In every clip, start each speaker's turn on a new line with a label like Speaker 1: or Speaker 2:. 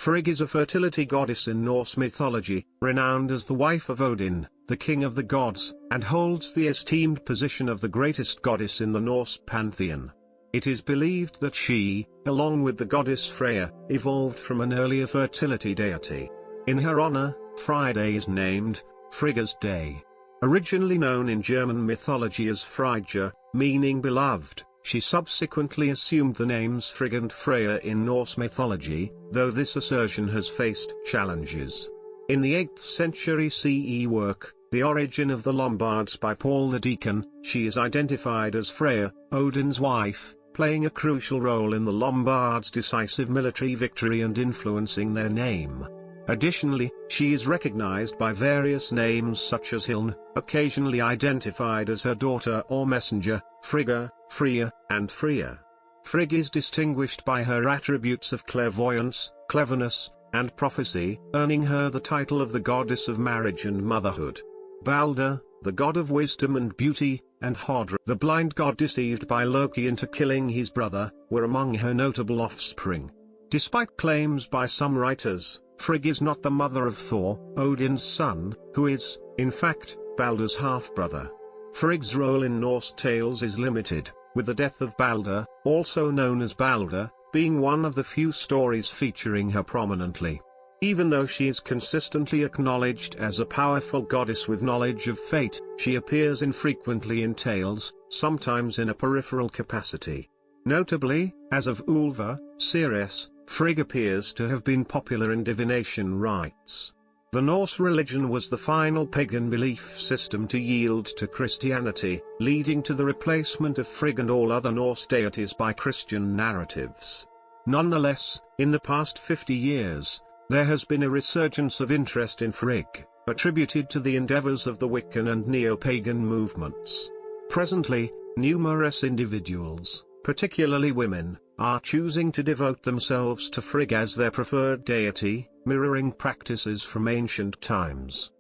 Speaker 1: Frigg is a fertility goddess in Norse mythology, renowned as the wife of Odin, the king of the gods, and holds the esteemed position of the greatest goddess in the Norse pantheon. It is believed that she, along with the goddess Freya, evolved from an earlier fertility deity. In her honor, Friday is named Frigga's Day. Originally known in German mythology as Freyja, meaning beloved, she subsequently assumed the names Frigg and Freya in Norse mythology, though this assertion has faced challenges. In the 8th century CE work, The Origin of the Lombards by Paul the Deacon, she is identified as Freya, Odin's wife, playing a crucial role in the Lombards' decisive military victory and influencing their name. Additionally, she is recognized by various names such as Hiln, occasionally identified as her daughter or messenger, Frigga, Freya, and Freya. Frigg is distinguished by her attributes of clairvoyance, cleverness, and prophecy, earning her the title of the goddess of marriage and motherhood. Balder, the god of wisdom and beauty, and Hodr, the blind god deceived by Loki into killing his brother, were among her notable offspring. Despite claims by some writers, Frigg is not the mother of Thor, Odin's son, who is, in fact, Balder's half-brother. Frigg's role in Norse tales is limited, with the death of Balder, also known as Balder, being one of the few stories featuring her prominently. Even though she is consistently acknowledged as a powerful goddess with knowledge of fate, she appears infrequently in tales, sometimes in a peripheral capacity. Notably, as of Ulva, Ceres, Frigg appears to have been popular in divination rites. The Norse religion was the final pagan belief system to yield to Christianity, leading to the replacement of Frigg and all other Norse deities by Christian narratives. Nonetheless, in the past 50 years, there has been a resurgence of interest in Frigg, attributed to the endeavors of the Wiccan and neo-pagan movements. Presently, numerous individuals, particularly women, are choosing to devote themselves to Frigg as their preferred deity, mirroring practices from ancient times.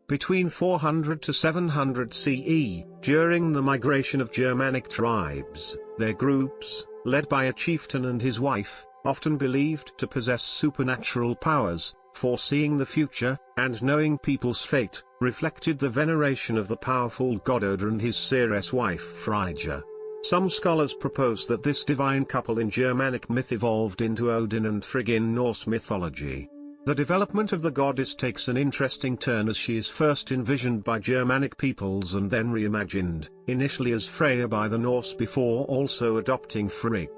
Speaker 1: Between 400 to 700 CE, during the migration of Germanic tribes, their groups, led by a chieftain and his wife, often believed to possess supernatural powers, foreseeing the future, and knowing people's fate, reflected the veneration of the powerful god Odin and his Ceres wife Freyja. Some scholars propose that this divine couple in Germanic myth evolved into Odin and Frigg in Norse mythology. The development of the goddess takes an interesting turn as she is first envisioned by Germanic peoples and then reimagined, initially as Freya by the Norse before also adopting Frigg.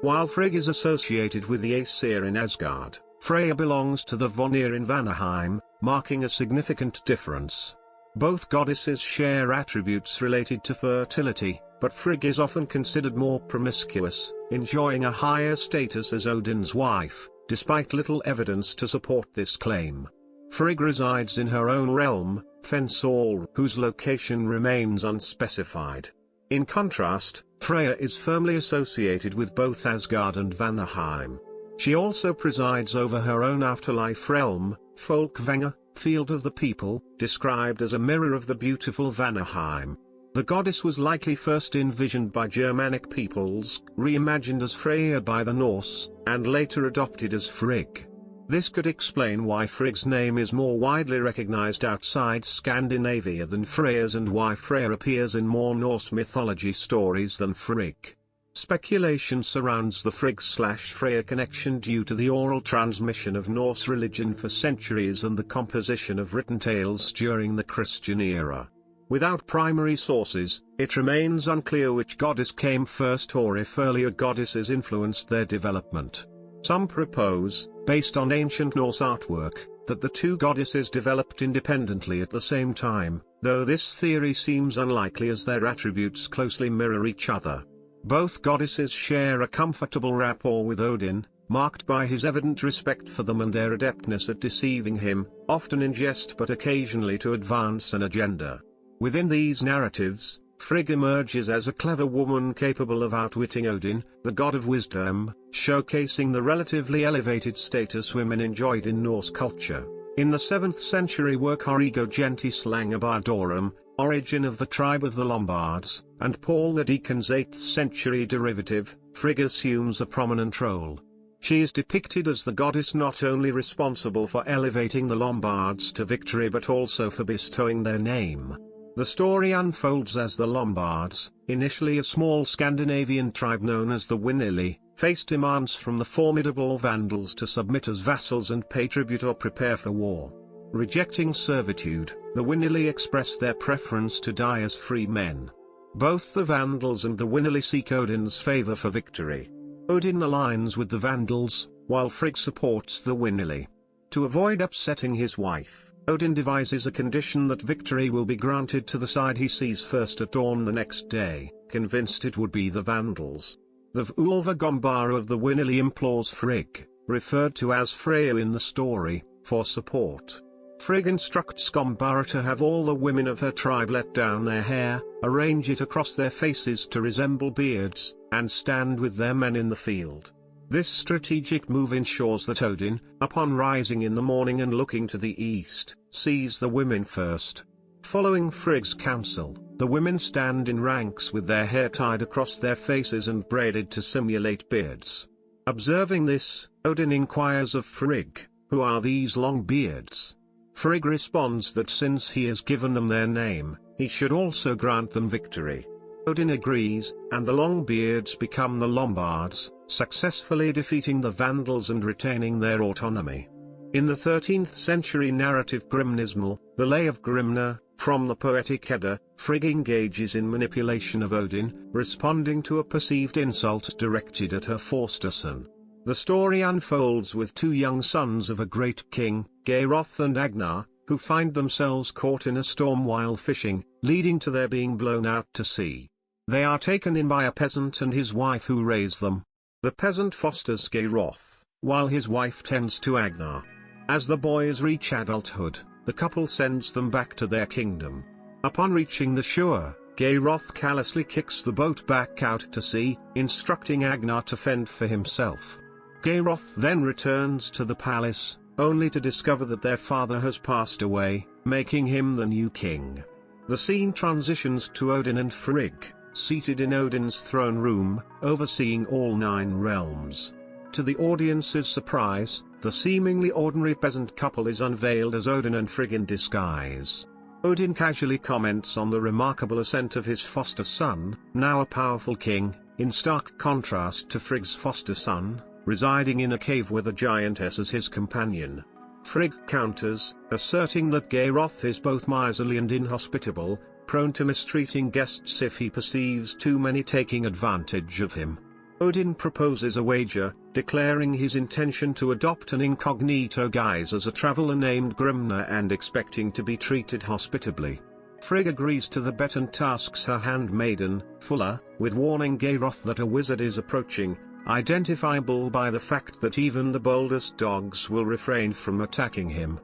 Speaker 1: While Frigg is associated with the Aesir in Asgard, Freya belongs to the Vanir in Vanaheim, marking a significant difference. Both goddesses share attributes related to fertility, but Frigg is often considered more promiscuous, enjoying a higher status as Odin's wife, despite little evidence to support this claim. Frigg resides in her own realm, Fensal, whose location remains unspecified. In contrast, Freya is firmly associated with both Asgard and Vanaheim. She also presides over her own afterlife realm, Folkvanga, Field of the People, described as a mirror of the beautiful Vanaheim. The goddess was likely first envisioned by Germanic peoples, reimagined as Freyja by the Norse, and later adopted as Frigg. This could explain why Frigg's name is more widely recognized outside Scandinavia than Freya's and why Freya appears in more Norse mythology stories than Frigg. Speculation surrounds the Frigg/Freya connection due to the oral transmission of Norse religion for centuries and the composition of written tales during the Christian era. Without primary sources, it remains unclear which goddess came first or if earlier goddesses influenced their development. Some propose, based on ancient Norse artwork, that the two goddesses developed independently at the same time, though this theory seems unlikely as their attributes closely mirror each other. Both goddesses share a comfortable rapport with Odin, marked by his evident respect for them and their adeptness at deceiving him, often in jest but occasionally to advance an agenda. Within these narratives, Frigg emerges as a clever woman capable of outwitting Odin, the god of wisdom, showcasing the relatively elevated status women enjoyed in Norse culture. In the 7th century work Origo Gentis Langobardorum, Origin of the Tribe of the Lombards, and Paul the Deacon's 8th century derivative, Frigg assumes a prominent role. She is depicted as the goddess not only responsible for elevating the Lombards to victory but also for bestowing their name. The story unfolds as the Lombards, initially a small Scandinavian tribe known as the Winili, face demands from the formidable Vandals to submit as vassals and pay tribute or prepare for war. Rejecting servitude, the Winili express their preference to die as free men. Both the Vandals and the Winili seek Odin's favor for victory. Odin aligns with the Vandals, while Frigg supports the Winili. To avoid upsetting his wife, Odin devises a condition that victory will be granted to the side he sees first at dawn the next day, convinced it would be the Vandals. The Vulva Gombara of the Winili implores Frigg, referred to as Freya in the story, for support. Frigg instructs Gombara to have all the women of her tribe let down their hair, arrange it across their faces to resemble beards, and stand with their men in the field. This strategic move ensures that Odin, upon rising in the morning and looking to the east, sees the women first. Following Frigg's counsel, the women stand in ranks with their hair tied across their faces and braided to simulate beards. Observing this, Odin inquires of Frigg, "Who are these long beards?" Frigg responds that since he has given them their name, he should also grant them victory. Odin agrees, and the Longbeards become the Lombards, successfully defeating the Vandals and retaining their autonomy. In the 13th century narrative Grimnismal, the Lay of Grimner, from the poetic Edda, Frigg engages in manipulation of Odin, responding to a perceived insult directed at her foster son. The story unfolds with two young sons of a great king, Geirröth and Agnar, who find themselves caught in a storm while fishing, leading to their being blown out to sea. They are taken in by a peasant and his wife who raise them. The peasant fosters Geirröth, while his wife tends to Agnar. As the boys reach adulthood, the couple sends them back to their kingdom. Upon reaching the shore, Geirröth callously kicks the boat back out to sea, instructing Agnar to fend for himself. Geirröth then returns to the palace, only to discover that their father has passed away, making him the new king. The scene transitions to Odin and Frigg, seated in Odin's throne room, overseeing all 9 realms. To the audience's surprise, the seemingly ordinary peasant couple is unveiled as Odin and Frigg in disguise. Odin casually comments on the remarkable ascent of his foster son, now a powerful king, in stark contrast to Frigg's foster son, residing in a cave with a giantess as his companion. Frigg counters, asserting that Geirröth is both miserly and inhospitable, prone to mistreating guests if he perceives too many taking advantage of him. Odin proposes a wager, declaring his intention to adopt an incognito guise as a traveler named Grimner and expecting to be treated hospitably. Frigg agrees to the bet and tasks her handmaiden, Fulla, with warning Geirröth that a wizard is approaching, identifiable by the fact that even the boldest dogs will refrain from attacking him.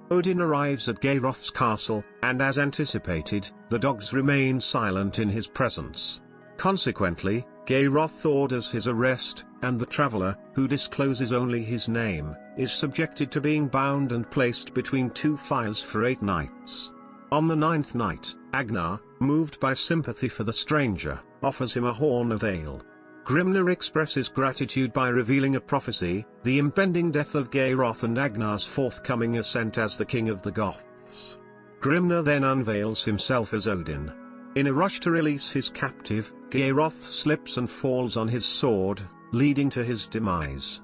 Speaker 1: Odin arrives at Geirröth's castle, and as anticipated, the dogs remain silent in his presence. Consequently, Geirröth orders his arrest, and the traveler, who discloses only his name, is subjected to being bound and placed between 2 fires for 8 nights. On the 9th night, Agnar, moved by sympathy for the stranger, offers him a horn of ale. Grimner expresses gratitude by revealing a prophecy, the impending death of Geirröth and Agnar's forthcoming ascent as the king of the Goths. Grimner then unveils himself as Odin. In a rush to release his captive, Geirröth slips and falls on his sword, leading to his demise.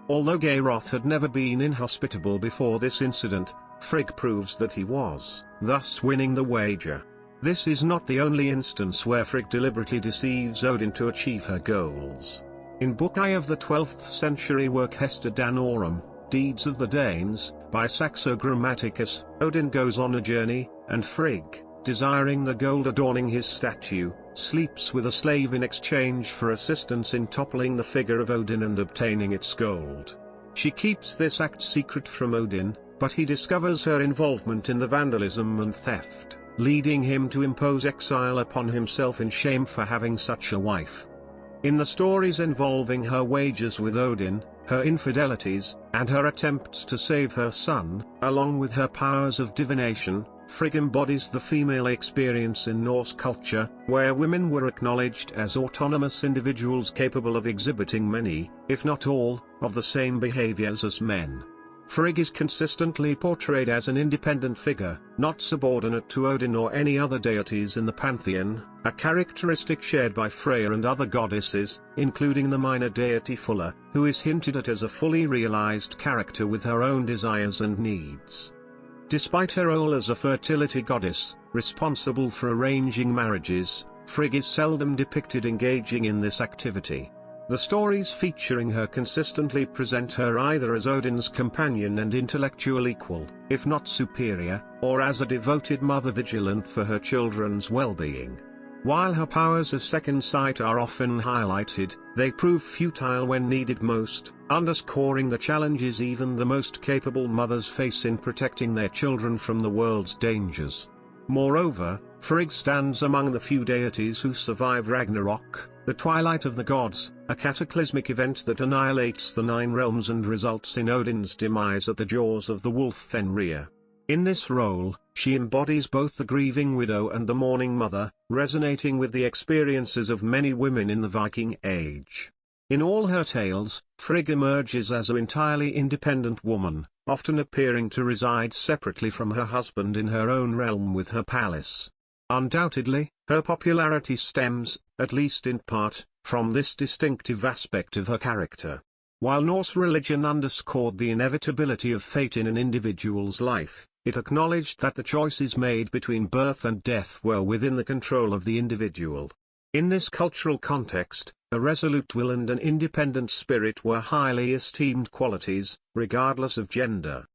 Speaker 1: Although Geirröth had never been inhospitable before this incident, Frigg proves that he was, thus winning the wager. This is not the only instance where Frigg deliberately deceives Odin to achieve her goals. In Book I of the 12th century work Hester Danorum, Deeds of the Danes, by Saxo Grammaticus, Odin goes on a journey, and Frigg, desiring the gold adorning his statue, sleeps with a slave in exchange for assistance in toppling the figure of Odin and obtaining its gold. She keeps this act secret from Odin, but he discovers her involvement in the vandalism and theft, leading him to impose exile upon himself in shame for having such a wife. In the stories involving her wagers with Odin, her infidelities, and her attempts to save her son, along with her powers of divination, Frigg embodies the female experience in Norse culture, where women were acknowledged as autonomous individuals capable of exhibiting many, if not all, of the same behaviors as men. Frigg is consistently portrayed as an independent figure, not subordinate to Odin or any other deities in the pantheon, a characteristic shared by Freya and other goddesses, including the minor deity Freyja, who is hinted at as a fully realized character with her own desires and needs. Despite her role as a fertility goddess, responsible for arranging marriages, Frigg is seldom depicted engaging in this activity. The stories featuring her consistently present her either as Odin's companion and intellectual equal, if not superior, or as a devoted mother vigilant for her children's well-being. While her powers of second sight are often highlighted, they prove futile when needed most, underscoring the challenges even the most capable mothers face in protecting their children from the world's dangers. Moreover, Frigg stands among the few deities who survive Ragnarok, the twilight of the gods, a cataclysmic event that annihilates the 9 realms and results in Odin's demise at the jaws of the wolf Fenrir. In this role, she embodies both the grieving widow and the mourning mother, resonating with the experiences of many women in the Viking Age. In all her tales, Frigg emerges as an entirely independent woman, often appearing to reside separately from her husband in her own realm with her palace. Undoubtedly, her popularity stems, at least in part, from this distinctive aspect of her character. While Norse religion underscored the inevitability of fate in an individual's life, it acknowledged that the choices made between birth and death were within the control of the individual. In this cultural context, a resolute will and an independent spirit were highly esteemed qualities, regardless of gender.